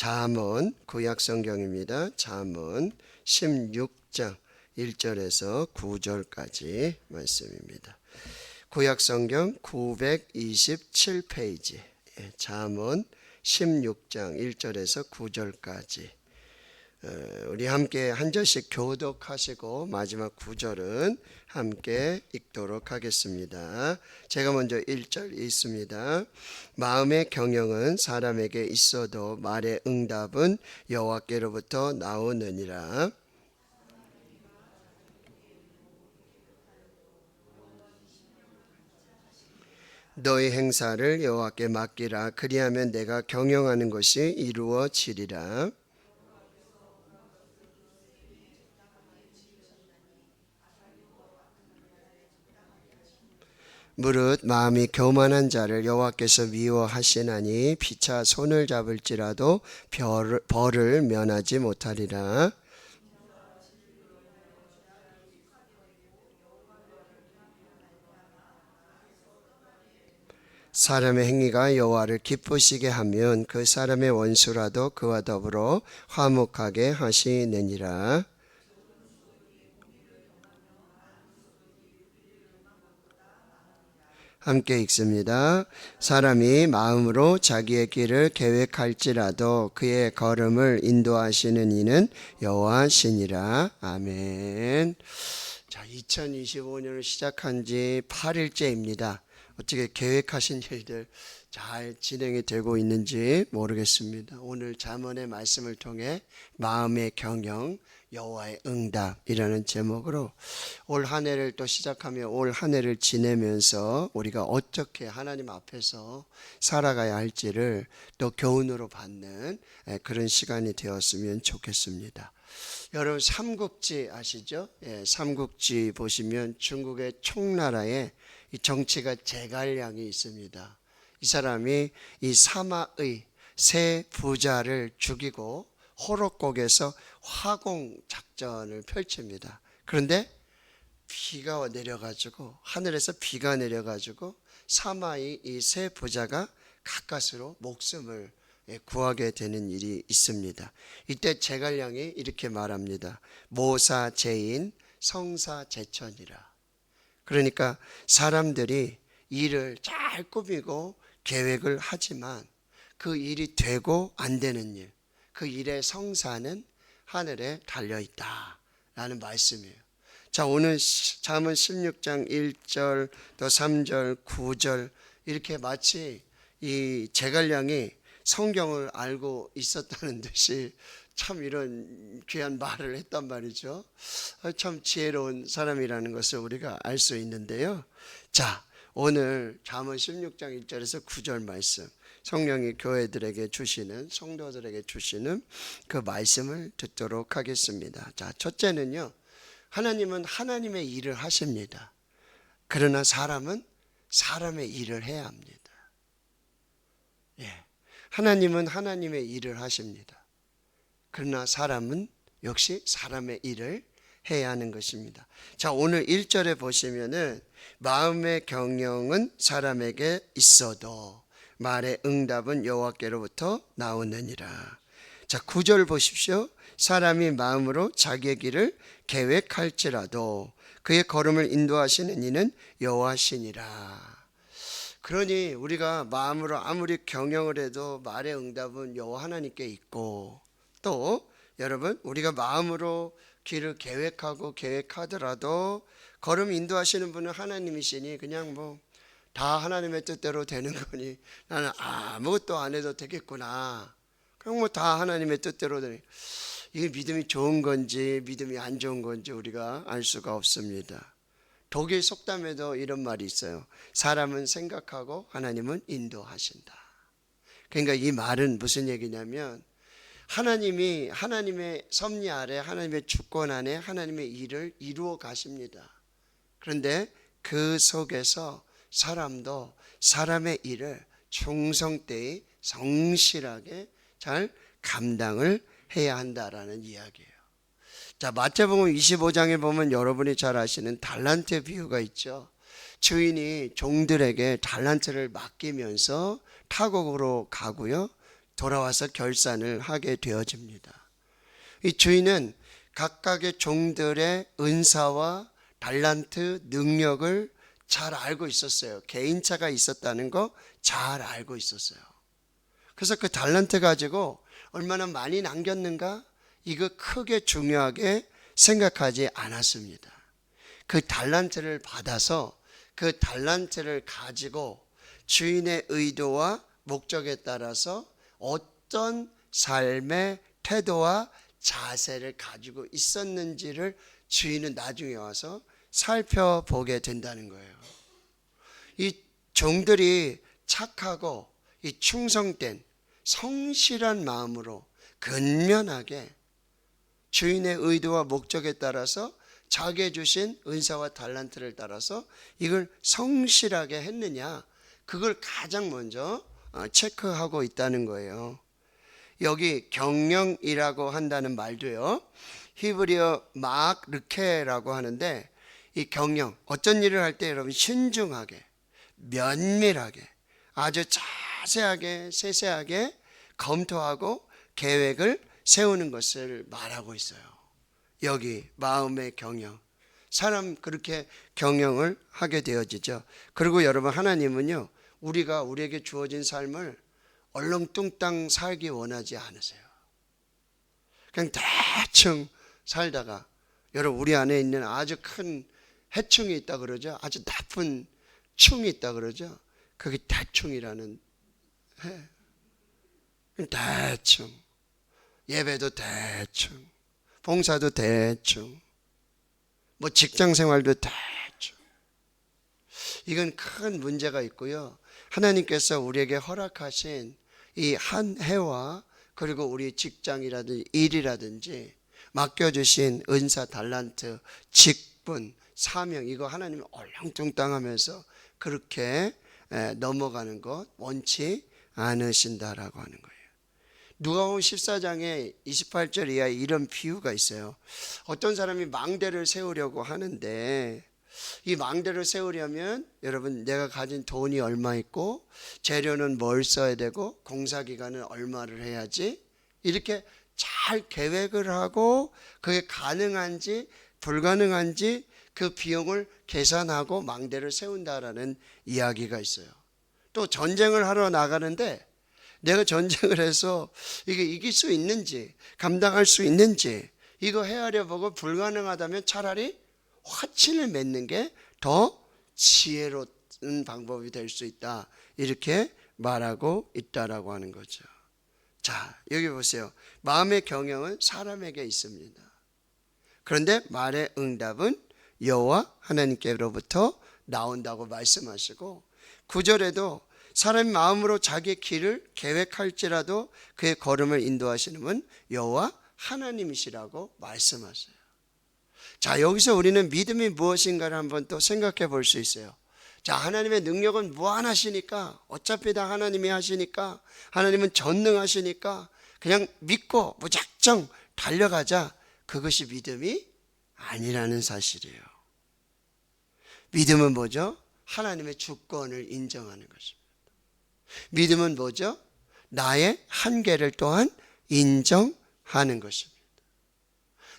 잠언 구약성경입니다. 잠언 16장 1절에서 9절까지 말씀입니다. 구약성경 927페이지 잠언 16장 1절에서 9절까지 우리 함께 한 절씩 교독하시고 마지막 9절은 함께 읽도록 하겠습니다. 제가 먼저 1절 읽습니다. 마음의 경영은 사람에게 있어도 말의 응답은 여호와께로부터 나오느니라. 너의 행사를 여호와께 맡기라. 그리하면 내가 경영하는 것이 이루어지리라. 무릇 마음이 교만한 자를 여호와께서 미워하시나니 피차 손을 잡을지라도 벌을 면하지 못하리라. 사람의 행위가 여호와를 기쁘시게 하면 그 사람의 원수라도 그와 더불어 화목하게 하시느니라. 함께 읽습니다. 사람이 마음으로 자기의 길을 계획할지라도 그의 걸음을 인도하시는 이는 여호와시니라. 아멘. 자, 2025년을 시작한 지 8일째입니다. 어떻게 계획하신 일들 잘 진행이 되고 있는지 모르겠습니다. 오늘 잠언의 말씀을 통해 마음의 경영, 여호와의 응답이라는 제목으로 올 한 해를 또 시작하며 올 한 해를 지내면서 우리가 어떻게 하나님 앞에서 살아가야 할지를 또 교훈으로 받는 그런 시간이 되었으면 좋겠습니다. 여러분 삼국지 아시죠? 삼국지 보시면 중국의 총나라에 이 정치가 제갈량이 있습니다. 이 사람이 이 사마의 세 부자를 죽이고 호록곡에서 화공 작전을 펼칩니다. 그런데 비가 내려가지고 하늘에서 비가 내려가지고 사마의 이 세 부자가 가까스로 목숨을 구하게 되는 일이 있습니다. 이때 제갈량이 이렇게 말합니다. 모사제인 성사제천이라. 그러니까 사람들이 일을 잘 꾸미고 계획을 하지만 그 일이 되고 안 되는 일, 그 일의 성사는 하늘에 달려있다라는 말씀이에요. 자, 오늘 잠언 16장 1절 또 3절 9절 이렇게 마치 이 제갈량이 성경을 알고 있었다는 듯이 참 이런 귀한 말을 했단 말이죠. 참 지혜로운 사람이라는 것을 우리가 알 수 있는데요. 자, 오늘 잠언 16장 1절에서 9절 말씀, 성령이 교회들에게 주시는, 성도들에게 주시는 그 말씀을 듣도록 하겠습니다. 자, 첫째는요, 하나님은 하나님의 일을 하십니다. 그러나 사람은 사람의 일을 해야 합니다. 하나님은 하나님의 일을 하십니다. 그러나 사람은 역시 사람의 일을 해야 하는 것입니다. 자, 오늘 1절에 보시면은 마음의 경영은 사람에게 있어도 말의 응답은 여호와께로부터 나오느니라. 자, 9절 보십시오. 사람이 마음으로 자기의 길을 계획할지라도 그의 걸음을 인도하시는 이는 여호와시니라. 그러니 우리가 마음으로 아무리 경영을 해도 말의 응답은 여호와 하나님께 있고, 또 여러분 우리가 마음으로 길을 계획하더라도 걸음 인도하시는 분은 하나님이시니 그냥 뭐 다 하나님의 뜻대로 되는 거니 나는 아무것도 안 해도 되겠구나, 그냥 뭐 다 하나님의 뜻대로 되니, 이게 믿음이 좋은 건지 믿음이 안 좋은 건지 우리가 알 수가 없습니다. 독일 속담에도 이런 말이 있어요. 사람은 생각하고 하나님은 인도하신다. 그러니까 이 말은 무슨 얘기냐면 하나님이 하나님의 섭리 아래, 하나님의 주권 안에 하나님의 일을 이루어 가십니다. 그런데 그 속에서 사람도 사람의 일을 충성되이 성실하게 잘 감당을 해야 한다라는 이야기예요. 자, 마태복음 25장에 보면 여러분이 잘 아시는 달란트 비유가 있죠. 주인이 종들에게 달란트를 맡기면서 타국으로 가고요. 돌아와서 결산을 하게 되어집니다. 이 주인은 각각의 종들의 은사와 달란트, 능력을 잘 알고 있었어요. 개인차가 있었다는 거 잘 알고 있었어요. 그래서 그 달란트 가지고 얼마나 많이 남겼는가? 이거 크게 중요하게 생각하지 않았습니다. 그 달란트를 받아서 그 달란트를 가지고 주인의 의도와 목적에 따라서 어떤 삶의 태도와 자세를 가지고 있었는지를 주인은 나중에 와서 살펴보게 된다는 거예요. 이 종들이 착하고 이 충성된 성실한 마음으로 근면하게 주인의 의도와 목적에 따라서 자기에 주신 은사와 달란트를 따라서 이걸 성실하게 했느냐, 그걸 가장 먼저 체크하고 있다는 거예요. 여기 경영이라고 한다는 말도요, 히브리어 막 르케라고 하는데, 이 경영, 어떤 일을 할 때 여러분 신중하게, 면밀하게, 아주 자세하게, 세세하게 검토하고 계획을 세우는 것을 말하고 있어요. 여기 마음의 경영, 사람 그렇게 경영을 하게 되어지죠. 그리고 여러분, 하나님은요, 우리에게 주어진 삶을 얼렁뚱땅 살기 원하지 않으세요. 그냥 대충 살다가, 여러분, 우리 안에 있는 아주 큰 해충이 있다 그러죠. 아주 나쁜 충이 있다 그러죠. 그게 대충이라는, 대충, 예배도 대충, 봉사도 대충, 뭐 직장 생활도 대충. 이건 큰 문제가 있고요. 하나님께서 우리에게 허락하신 이 한 해와 그리고 우리 직장이라든지 일이라든지 맡겨주신 은사, 달란트, 직분, 사명, 이거 하나님이 얼렁뚱땅하면서 그렇게 넘어가는 것 원치 않으신다라고 하는 거예요. 누가복음 14장에 28절 이하에 이런 비유가 있어요. 어떤 사람이 망대를 세우려고 하는데, 이 망대를 세우려면 여러분, 내가 가진 돈이 얼마 있고 재료는 뭘 써야 되고 공사기간은 얼마를 해야지, 이렇게 잘 계획을 하고 그게 가능한지 불가능한지 그 비용을 계산하고 망대를 세운다라는 이야기가 있어요. 또 전쟁을 하러 나가는데 내가 전쟁을 해서 이게 이길 수 있는지 감당할 수 있는지 이거 헤아려 보고 불가능하다면 차라리 화친을 맺는 게 더 지혜로운 방법이 될 수 있다, 이렇게 말하고 있다라고 하는 거죠. 자, 여기 보세요. 마음의 경영은 사람에게 있습니다. 그런데 말의 응답은 여호와 하나님께로부터 나온다고 말씀하시고, 9절에도 사람이 마음으로 자기의 길을 계획할지라도 그의 걸음을 인도하시는 분 여호와 하나님이시라고 말씀하세요. 자, 여기서 우리는 믿음이 무엇인가를 한번 또 생각해 볼 수 있어요. 자, 하나님의 능력은 무한하시니까, 어차피 다 하나님이 하시니까, 하나님은 전능하시니까 그냥 믿고 무작정 달려가자, 그것이 믿음이 아니라는 사실이에요. 믿음은 뭐죠? 하나님의 주권을 인정하는 것입니다. 믿음은 뭐죠? 나의 한계를 또한 인정하는 것입니다.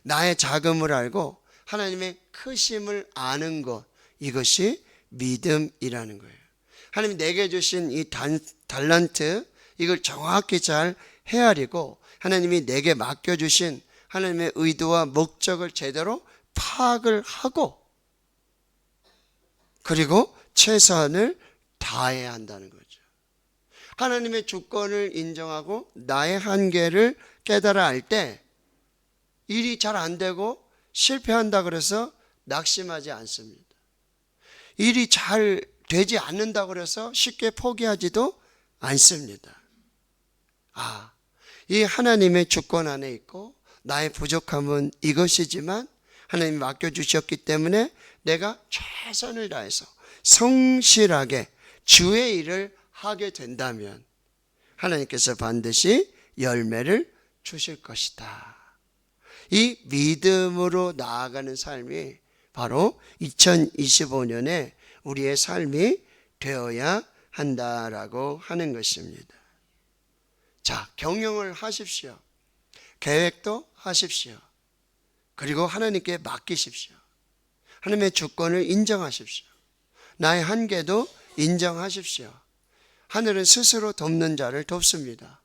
나의 작음을 알고 하나님의 크심을 아는 것, 이것이 믿음이라는 거예요. 하나님이 내게 주신 이 달란트, 이걸 정확히 잘 헤아리고 하나님이 내게 맡겨주신 하나님의 의도와 목적을 제대로 파악을 하고, 그리고 최선을 다해야 한다는 거죠. 하나님의 주권을 인정하고 나의 한계를 깨달아 알 때 일이 잘 안 되고 실패한다 그래서 낙심하지 않습니다. 일이 잘 되지 않는다 그래서 쉽게 포기하지도 않습니다. 이 하나님의 주권 안에 있고 나의 부족함은 이것이지만 하나님이 맡겨주셨기 때문에 내가 최선을 다해서 성실하게 주의 일을 하게 된다면 하나님께서 반드시 열매를 주실 것이다. 이 믿음으로 나아가는 삶이 바로 2025년에 우리의 삶이 되어야 한다라고 하는 것입니다. 자, 경영을 하십시오. 계획도 하십시오. 그리고 하나님께 맡기십시오. 하나님의 주권을 인정하십시오. 나의 한계도 인정하십시오. 하늘은 스스로 돕는 자를 돕습니다.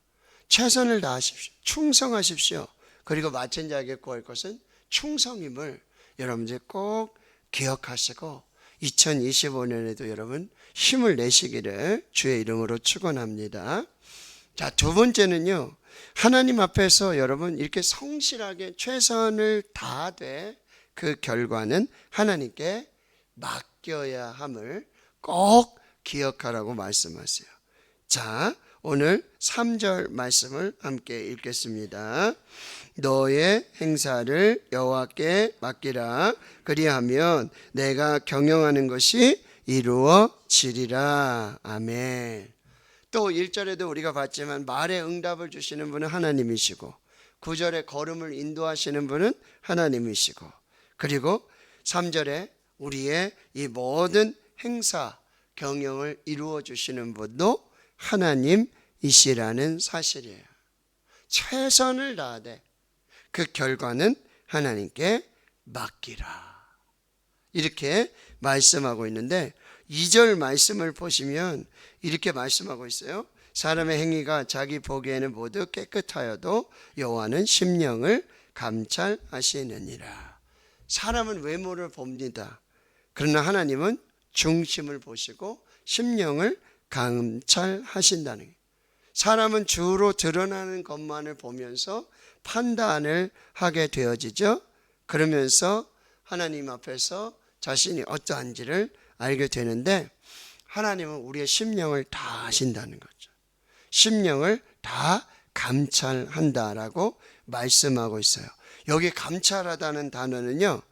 최선을 다하십시오. 충성하십시오. 그리고 맡은 자에게 구할 것은 충성임을 여러분들 꼭 기억하시고 2025년에도 여러분 힘을 내시기를 주의 이름으로 축원합니다. 자, 두 번째는요. 하나님 앞에서 여러분 이렇게 성실하게 최선을 다하되 그 결과는 하나님께 맡겨야 함을 꼭 기억하라고 말씀하세요. 자, 오늘 3절 말씀을 함께 읽겠습니다. 너의 행사를 여호와께 맡기라. 그리하면 내가 경영하는 것이 이루어지리라. 아멘. 또 1절에도 우리가 봤지만 말에 응답을 주시는 분은 하나님이시고 9절에 걸음을 인도하시는 분은 하나님이시고 그리고 3절에 우리의 이 모든 행사 경영을 이루어 주시는 분도 하나님이시라는 사실이에요. 최선을 다하되 그 결과는 하나님께 맡기라. 이렇게 말씀하고 있는데 2절 말씀을 보시면 이렇게 말씀하고 있어요. 사람의 행위가 자기 보기에는 모두 깨끗하여도 여호와는 심령을 감찰하시느니라. 사람은 외모를 봅니다. 그러나 하나님은 중심을 보시고 심령을 감찰하신다는 거예요. 사람은 주로 드러나는 것만을 보면서 판단을 하게 되어지죠. 그러면서 하나님 앞에서 자신이 어떠한지를 알게 되는데 하나님은 우리의 심령을 다 아신다는 거죠. 심령을 다 감찰한다라고 말씀하고 있어요. 여기 감찰하다는 단어는요,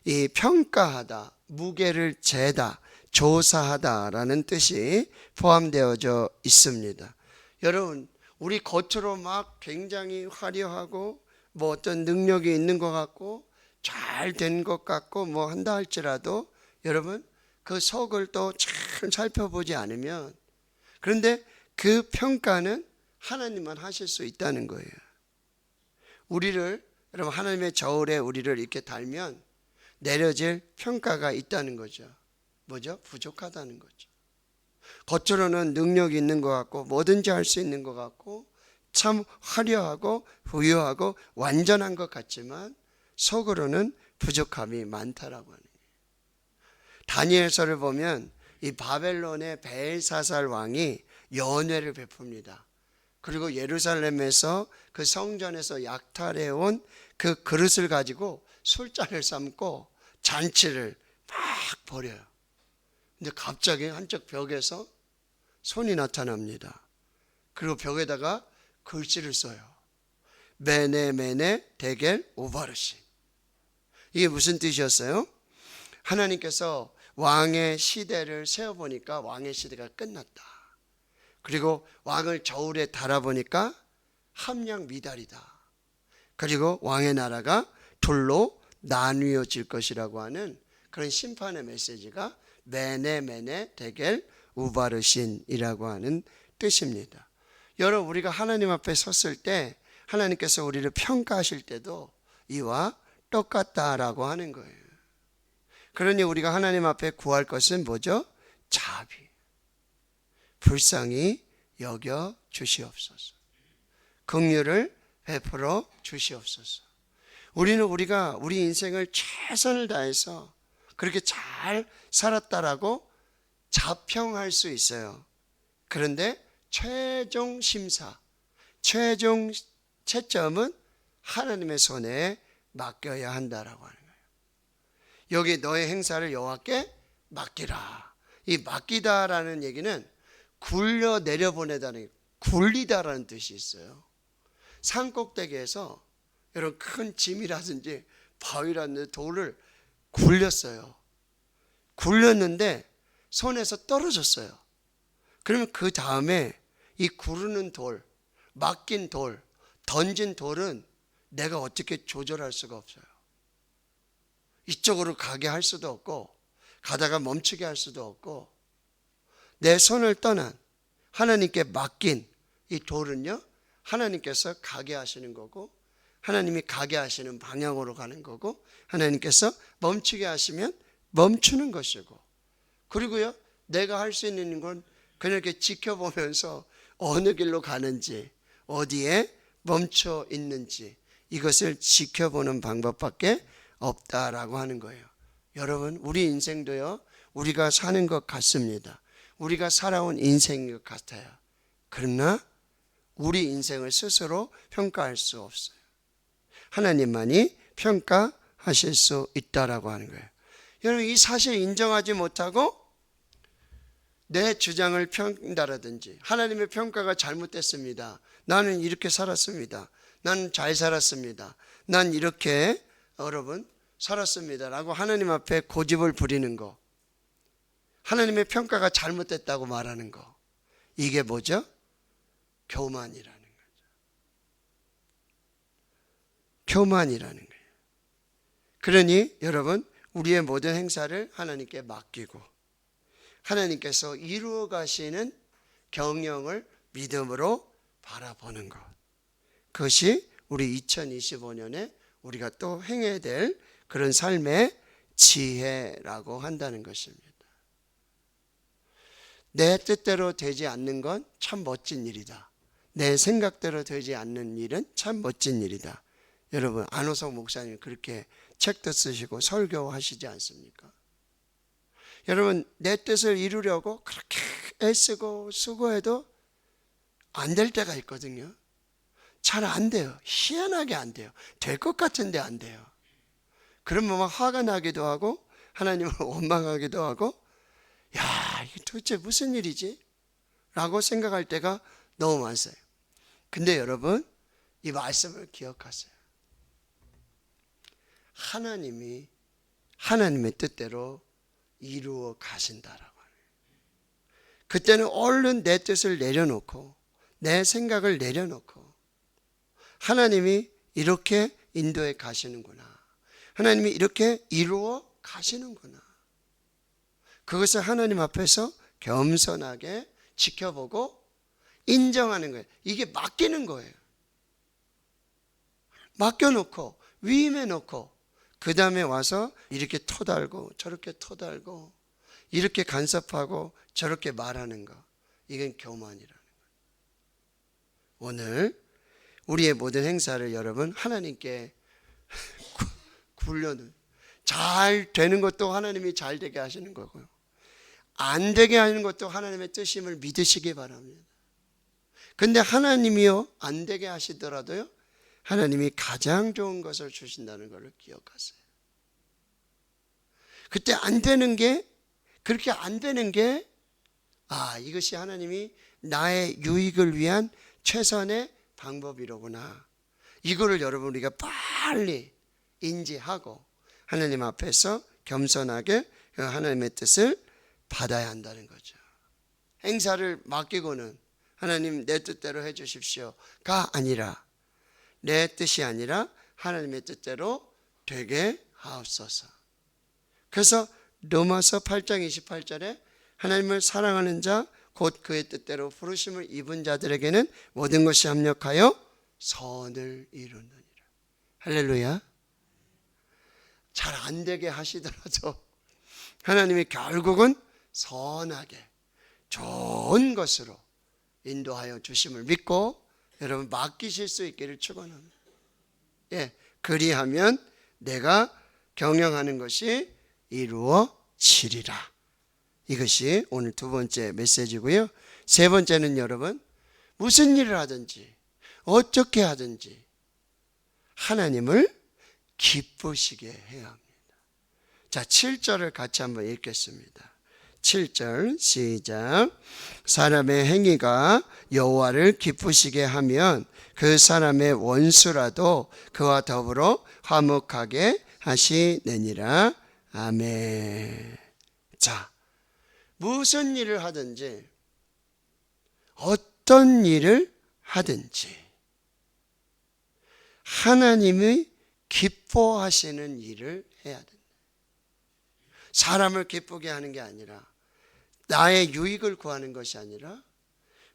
이 평가하다, 무게를 재다, 조사하다라는 뜻이 포함되어져 있습니다. 여러분, 우리 겉으로 막 굉장히 화려하고 뭐 어떤 능력이 있는 것 같고 잘 된 것 같고 뭐 한다 할지라도 여러분 그 속을 또 잘 살펴보지 않으면, 그런데 그 평가는 하나님만 하실 수 있다는 거예요. 우리를, 여러분 하나님의 저울에 우리를 이렇게 달면 내려질 평가가 있다는 거죠. 뭐죠? 부족하다는 거죠. 겉으로는 능력이 있는 것 같고 뭐든지 할 수 있는 것 같고 참 화려하고 부유하고 완전한 것 같지만 속으로는 부족함이 많다라고 하는 거예요. 다니엘서를 보면 이 바벨론의 벨사살 왕이 연회를 베풉니다. 그리고 예루살렘에서 그 성전에서 약탈해온 그 그릇을 가지고 술잔을 삶고 잔치를 막 벌여요. 근데 갑자기 한쪽 벽에서 손이 나타납니다. 그리고 벽에다가 글씨를 써요. 메네 데겔 우바르신. 이게 무슨 뜻이었어요? 하나님께서 왕의 시대를 세어보니까 왕의 시대가 끝났다. 그리고 왕을 저울에 달아보니까 함량 미달이다. 그리고 왕의 나라가 둘로 나뉘어질 것이라고 하는 그런 심판의 메시지가 메네 데겔 우바르신이라고 하는 뜻입니다. 여러분, 우리가 하나님 앞에 섰을 때 하나님께서 우리를 평가하실 때도 이와 똑같다라고 하는 거예요. 그러니 우리가 하나님 앞에 구할 것은 뭐죠? 자비. 불쌍히 여겨 주시옵소서. 긍휼을 베풀어 주시옵소서. 우리는 우리 인생을 최선을 다해서 그렇게 잘 살았다라고 자평할 수 있어요. 그런데 최종 심사, 최종 채점은 하나님의 손에 맡겨야 한다라고 하는 거예요. 여기 너의 행사를 여호와께 맡기라. 이 맡기다라는 얘기는 굴려 내려보내다는, 굴리다라는 뜻이 있어요. 산꼭대기에서 이런 큰 짐이라든지 바위라든지 돌을 굴렸어요. 굴렸는데 손에서 떨어졌어요. 그러면 그 다음에 이 구르는 돌, 맡긴 돌, 던진 돌은 내가 어떻게 조절할 수가 없어요. 이쪽으로 가게 할 수도 없고 가다가 멈추게 할 수도 없고, 내 손을 떠난 하나님께 맡긴 이 돌은요, 하나님께서 가게 하시는 거고, 하나님이 가게 하시는 방향으로 가는 거고, 하나님께서 멈추게 하시면 멈추는 것이고, 그리고요, 내가 할 수 있는 건 그냥 이렇게 지켜보면서 어느 길로 가는지, 어디에 멈춰 있는지, 이것을 지켜보는 방법밖에 없다라고 하는 거예요. 여러분, 우리 인생도요, 우리가 사는 것 같습니다. 우리가 살아온 인생인 것 같아요. 그러나 우리 인생을 스스로 평가할 수 없어요. 하나님만이 평가하실 수 있다라고 하는 거예요. 여러분, 이 사실 인정하지 못하고 내 주장을 평다라든지 하나님의 평가가 잘못됐습니다. 나는 이렇게 살았습니다. 나는 잘 살았습니다. 난 이렇게 여러분 살았습니다 라고 하나님 앞에 고집을 부리는 거, 하나님의 평가가 잘못됐다고 말하는 거, 이게 뭐죠? 교만이라는 거죠. 교만이라는 거예요. 그러니 여러분, 우리의 모든 행사를 하나님께 맡기고 하나님께서 이루어 가시는 경영을 믿음으로 바라보는 것, 그것이 우리 2025년에 우리가 또 행해야 될 그런 삶의 지혜라고 한다는 것입니다. 내 뜻대로 되지 않는 건 참 멋진 일이다. 내 생각대로 되지 않는 일은 참 멋진 일이다. 여러분, 안호석 목사님 그렇게 책도 쓰시고 설교하시지 않습니까? 여러분, 내 뜻을 이루려고 그렇게 애쓰고 수고해도 안 될 때가 있거든요. 잘 안 돼요. 희한하게 안 돼요. 될 것 같은데 안 돼요. 그러면 막 화가 나기도 하고 하나님을 원망하기도 하고, 야, 이게 도대체 무슨 일이지? 라고 생각할 때가 너무 많아요. 근데 여러분, 이 말씀을 기억하세요. 하나님이 하나님의 뜻대로 이루어 가신다라고 하네요. 그때는 얼른 내 뜻을 내려놓고 내 생각을 내려놓고 하나님이 이렇게 인도해 가시는구나, 하나님이 이렇게 이루어 가시는구나, 그것을 하나님 앞에서 겸손하게 지켜보고 인정하는 거예요. 이게 맡기는 거예요. 맡겨놓고 위임해놓고 그 다음에 와서 이렇게 토달고 저렇게 토달고 이렇게 간섭하고 저렇게 말하는 거, 이건 교만이라는 거예요. 오늘 우리의 모든 행사를 여러분 하나님께 굴려놓은, 잘 되는 것도 하나님이 잘 되게 하시는 거고요, 안 되게 하는 것도 하나님의 뜻임을 믿으시기 바랍니다. 근데 하나님이요, 안 되게 하시더라도요, 하나님이 가장 좋은 것을 주신다는 것을 기억하세요. 그때 안 되는 게, 그렇게 안 되는 게, 이것이 하나님이 나의 유익을 위한 최선의 방법이로구나, 이거를 여러분 우리가 빨리 인지하고 하나님 앞에서 겸손하게 하나님의 뜻을 받아야 한다는 거죠. 행사를 맡기고는 하나님 내 뜻대로 해 주십시오가 아니라, 내 뜻이 아니라 하나님의 뜻대로 되게 하옵소서. 그래서 로마서 8장 28절에 하나님을 사랑하는 자 곧 그의 뜻대로 부르심을 입은 자들에게는 모든 것이 합력하여 선을 이루느니라. 할렐루야. 잘 안 되게 하시더라도 하나님이 결국은 선하게 좋은 것으로 인도하여 주심을 믿고 여러분 맡기실 수 있기를 축원합니다. 그리하면 내가 경영하는 것이 이루어지리라. 이것이 오늘 두 번째 메시지고요. 세 번째는 여러분, 무슨 일을 하든지 어떻게 하든지 하나님을 기쁘시게 해야 합니다. 자, 7절을 같이 한번 읽겠습니다. 7절 시작. 사람의 행위가 여호와를 기쁘시게 하면 그 사람의 원수라도 그와 더불어 화목하게 하시느니라. 아멘. 자, 무슨 일을 하든지 어떤 일을 하든지 하나님이 기뻐하시는 일을 해야 된다. 사람을 기쁘게 하는 게 아니라, 나의 유익을 구하는 것이 아니라,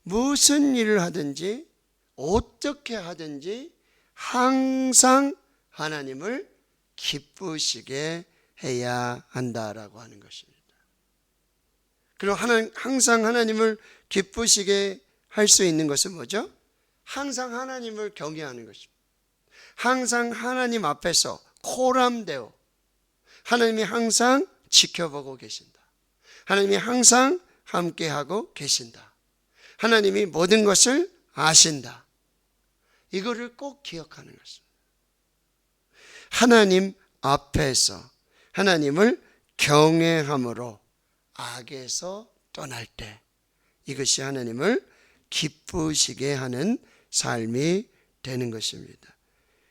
무슨 일을 하든지 어떻게 하든지 항상 하나님을 기쁘시게 해야 한다라고 하는 것입니다. 그리고 항상 하나님을 기쁘시게 할 수 있는 것은 뭐죠? 항상 하나님을 경외하는 것입니다. 항상 하나님 앞에서 코람되어 하나님이 항상 지켜보고 계신다. 하나님이 항상 함께하고 계신다. 하나님이 모든 것을 아신다. 이거를 꼭 기억하는 것입니다. 하나님 앞에서 하나님을 경외함으로 악에서 떠날 때 이것이 하나님을 기쁘시게 하는 삶이 되는 것입니다.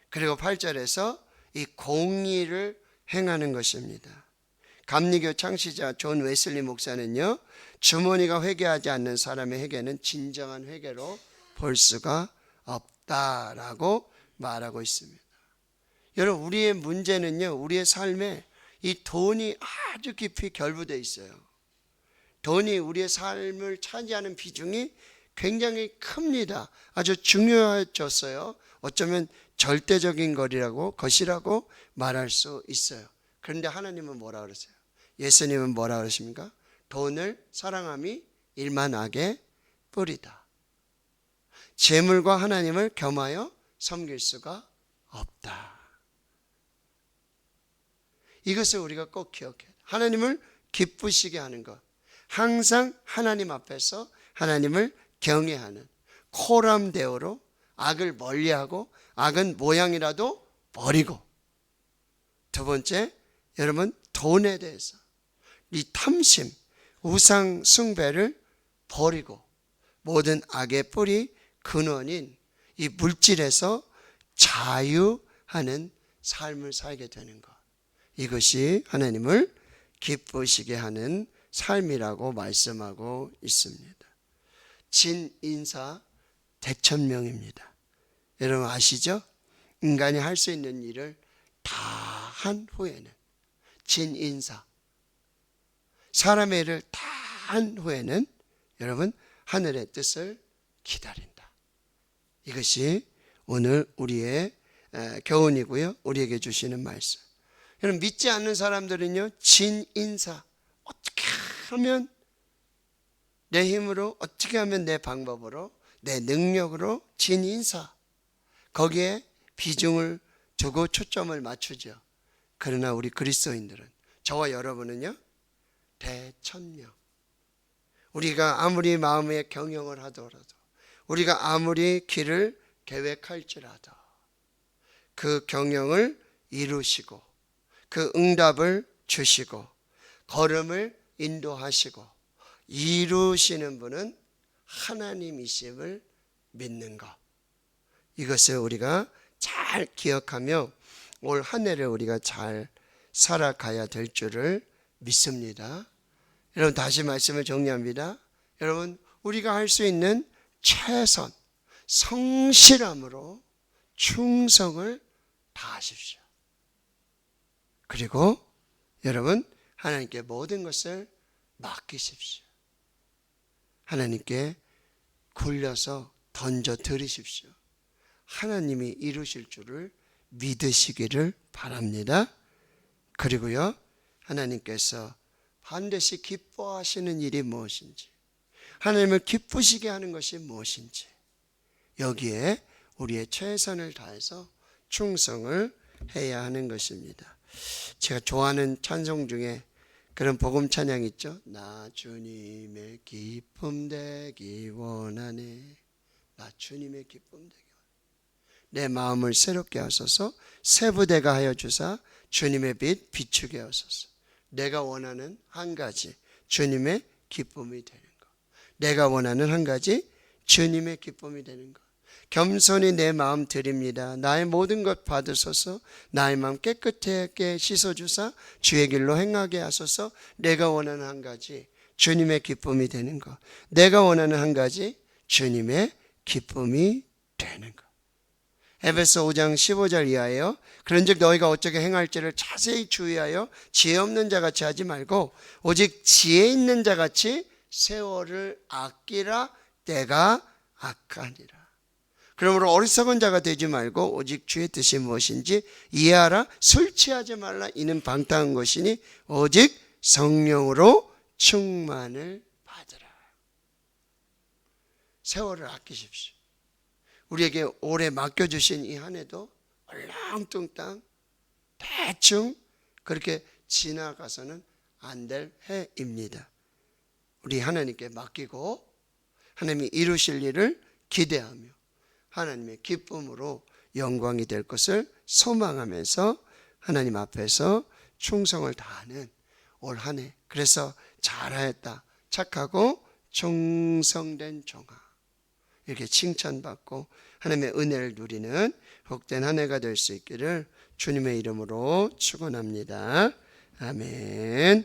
그리고 8절에서 이 공의를 행하는 것입니다. 감리교 창시자 존 웨슬리 목사는요, 주머니가 회개하지 않는 사람의 회개는 진정한 회개로 볼 수가 없다라고 말하고 있습니다. 여러분, 우리의 문제는요, 우리의 삶에 이 돈이 아주 깊이 결부되어 있어요. 돈이 우리의 삶을 차지하는 비중이 굉장히 큽니다. 아주 중요해졌어요. 어쩌면 절대적인 것이라고 말할 수 있어요. 그런데 하나님은 뭐라 그러세요? 예수님은 뭐라 그러십니까? 돈을 사랑함이 일만 악의 뿌리다. 재물과 하나님을 겸하여 섬길 수가 없다. 이것을 우리가 꼭 기억해야 돼요. 하나님을 기쁘시게 하는 것. 항상 하나님 앞에서 하나님을 경외하는 코람데오로 악을 멀리하고 악은 모양이라도 버리고, 두 번째, 여러분, 돈에 대해서 이 탐심, 우상 숭배를 버리고 모든 악의 뿌리 근원인 이 물질에서 자유하는 삶을 살게 되는 것. 이것이 하나님을 기쁘시게 하는 삶이라고 말씀하고 있습니다. 진인사 대천명입니다. 여러분 아시죠? 인간이 할 수 있는 일을 다 한 후에는 진인사, 사람의 일을 다 한 후에는 여러분 하늘의 뜻을 기다린다. 이것이 오늘 우리의 교훈이고요, 우리에게 주시는 말씀. 여러분, 믿지 않는 사람들은요, 진인사, 어떻게 하면 내 힘으로, 어떻게 하면 내 방법으로, 내 능력으로, 진인사, 거기에 비중을 두고 초점을 맞추죠. 그러나 우리 그리스도인들은, 저와 여러분은요, 대천명. 우리가 아무리 마음에 경영을 하더라도, 우리가 아무리 길을 계획할지라도 그 경영을 이루시고 그 응답을 주시고 걸음을 인도하시고 이루시는 분은 하나님이심을 믿는 것. 이것을 우리가 잘 기억하며 올 한 해를 우리가 잘 살아가야 될 줄을 믿습니다. 여러분, 다시 말씀을 정리합니다. 여러분, 우리가 할 수 있는 최선, 성실함으로 충성을 다하십시오. 그리고 여러분, 하나님께 모든 것을 맡기십시오. 하나님께 굴려서 던져 드리십시오. 하나님이 이루실 줄을 믿으시기를 바랍니다. 그리고요, 하나님께서 반드시 기뻐하시는 일이 무엇인지, 하나님을 기쁘시게 하는 것이 무엇인지, 여기에 우리의 최선을 다해서 충성을 해야 하는 것입니다. 제가 좋아하는 찬송 중에 그런 복음 찬양 있죠. 나 주님의 기쁨 되기 원하네. 나 주님의 기쁨 되기 원하네. 내 마음을 새롭게 하소서. 새 부대가 하여 주사 주님의 빛 비추게 하소서. 내가 원하는 한 가지, 주님의 기쁨이 되는 것. 내가 원하는 한 가지, 주님의 기쁨이 되는 것. 겸손히 내 마음 드립니다. 나의 모든 것 받으소서. 나의 마음 깨끗하게 씻어주사 주의 길로 행하게 하소서. 내가 원하는 한 가지, 주님의 기쁨이 되는 것. 내가 원하는 한 가지, 주님의 기쁨이 되는 것. 에베소 5장 15절 이하에요. 그런즉 너희가 어떻게 행할지를 자세히 주의하여 지혜 없는 자같이 하지 말고 오직 지혜 있는 자같이 세월을 아끼라. 때가 악하니라. 그러므로 어리석은 자가 되지 말고 오직 주의 뜻이 무엇인지 이해하라. 술 취하지 말라. 이는 방탕한 것이니 오직 성령으로 충만을 받으라. 세월을 아끼십시오. 우리에게 오래 맡겨주신 이 한 해도 얼렁뚱땅 대충 그렇게 지나가서는 안 될 해입니다. 우리 하나님께 맡기고 하나님이 이루실 일을 기대하며 하나님의 기쁨으로 영광이 될 것을 소망하면서 하나님 앞에서 충성을 다하는 올 한 해, 그래서 잘하였다, 착하고 충성된 종아, 이렇게 칭찬받고 하나님의 은혜를 누리는 복된 한 해가 될 수 있기를 주님의 이름으로 축원합니다. 아멘.